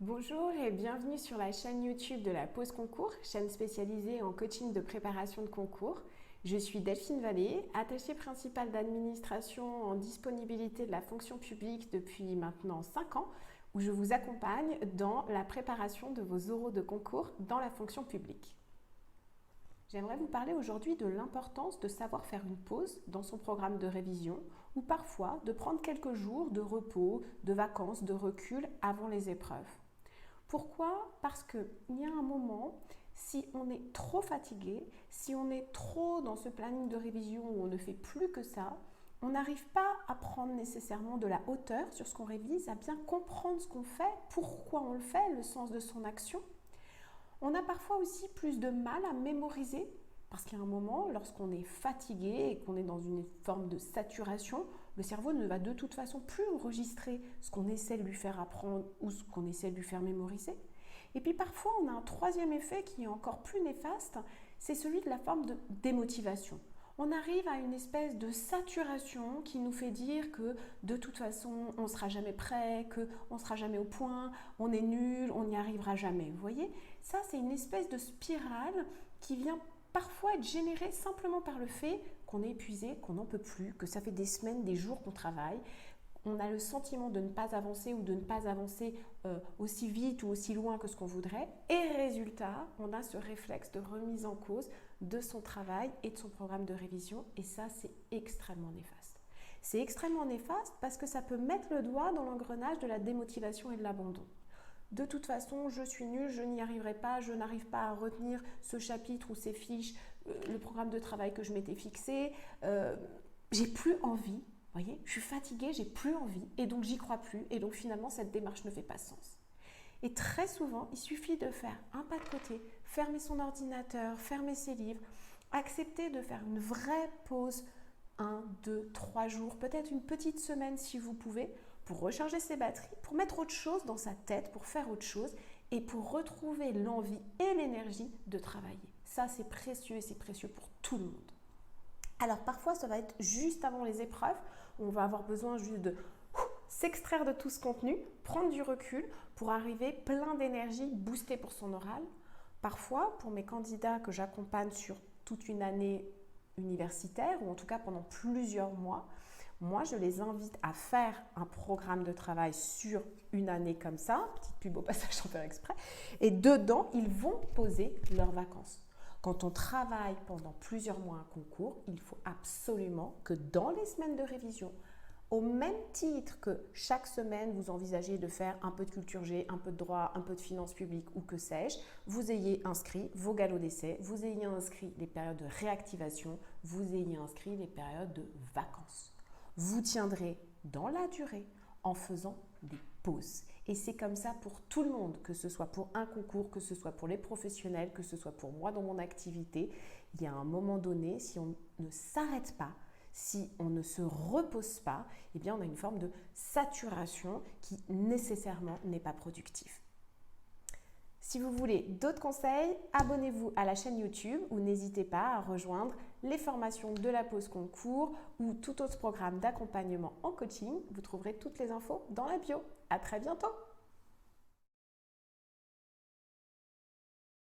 Bonjour et bienvenue sur la chaîne YouTube de la Pause Concours, chaîne spécialisée en coaching de préparation de concours. Je suis Delphine Vallée, attachée principale d'administration en disponibilité de la fonction publique depuis maintenant 5 ans, où je vous accompagne dans la préparation de vos oraux de concours dans la fonction publique. J'aimerais vous parler aujourd'hui de l'importance de savoir faire une pause dans son programme de révision ou parfois de prendre quelques jours de repos, de vacances, de recul avant les épreuves. Pourquoi? Parce qu'il y a un moment, si on est trop fatigué, si on est trop dans ce planning de révision où on ne fait plus que ça, on n'arrive pas à prendre nécessairement de la hauteur sur ce qu'on révise, à bien comprendre ce qu'on fait, pourquoi on le fait, le sens de son action. On a parfois aussi plus de mal à mémoriser parce qu'il y a un moment, lorsqu'on est fatigué et qu'on est dans une forme de saturation, le cerveau ne va de toute façon plus enregistrer ce qu'on essaie de lui faire apprendre ou ce qu'on essaie de lui faire mémoriser. Et puis parfois, on a un troisième effet qui est encore plus néfaste, c'est celui de la forme de démotivation. On arrive à une espèce de saturation qui nous fait dire que de toute façon, on ne sera jamais prêt, qu'on ne sera jamais au point, on est nul, on n'y arrivera jamais. Vous voyez, ça, c'est une espèce de spirale qui vient parfois être générée simplement par le fait qu'on est épuisé, qu'on n'en peut plus, que ça fait des semaines, des jours qu'on travaille. On a le sentiment de ne pas avancer ou de ne pas avancer aussi vite ou aussi loin que ce qu'on voudrait. Et résultat, on a ce réflexe de remise en cause de son travail et de son programme de révision. Et ça, c'est extrêmement néfaste. C'est extrêmement néfaste parce que ça peut mettre le doigt dans l'engrenage de la démotivation et de l'abandon. De toute façon, je suis nulle, je n'y arriverai pas, je n'arrive pas à retenir ce chapitre ou ces fiches, le programme de travail que je m'étais fixé, j'ai plus envie. Voyez, je suis fatiguée, j'ai plus envie et donc j'y crois plus et donc finalement cette démarche ne fait pas sens. Et très souvent, il suffit de faire un pas de côté, fermer son ordinateur, fermer ses livres, accepter de faire une vraie pause, 1, 2, 3 jours, peut-être une petite semaine si vous pouvez, pour recharger ses batteries, pour mettre autre chose dans sa tête, pour faire autre chose et pour retrouver l'envie et l'énergie de travailler. Ça, c'est précieux et c'est précieux pour tout le monde. Alors parfois, ça va être juste avant les épreuves, où on va avoir besoin juste de s'extraire de tout ce contenu, prendre du recul pour arriver plein d'énergie, boosté pour son oral. Parfois, pour mes candidats que j'accompagne sur toute une année universitaire, ou en tout cas pendant plusieurs mois, moi, je les invite à faire un programme de travail sur une année comme ça, petite pub au passage sans faire exprès, et dedans, ils vont poser leurs vacances. Quand on travaille pendant plusieurs mois un concours, il faut absolument que dans les semaines de révision, au même titre que chaque semaine, vous envisagez de faire un peu de culture G, un peu de droit, un peu de finances publiques ou que sais-je, vous ayez inscrit vos galops d'essai, vous ayez inscrit les périodes de réactivation, vous ayez inscrit les périodes de vacances. Vous tiendrez dans la durée en faisant des pauses. Et c'est comme ça pour tout le monde, que ce soit pour un concours, que ce soit pour les professionnels, que ce soit pour moi dans mon activité. Il y a un moment donné, si on ne s'arrête pas, si on ne se repose pas, eh bien on a une forme de saturation qui nécessairement n'est pas productive. Si vous voulez d'autres conseils, abonnez-vous à la chaîne YouTube ou n'hésitez pas à rejoindre les formations de la pause concours ou tout autre programme d'accompagnement en coaching. Vous trouverez toutes les infos dans la bio. À très bientôt!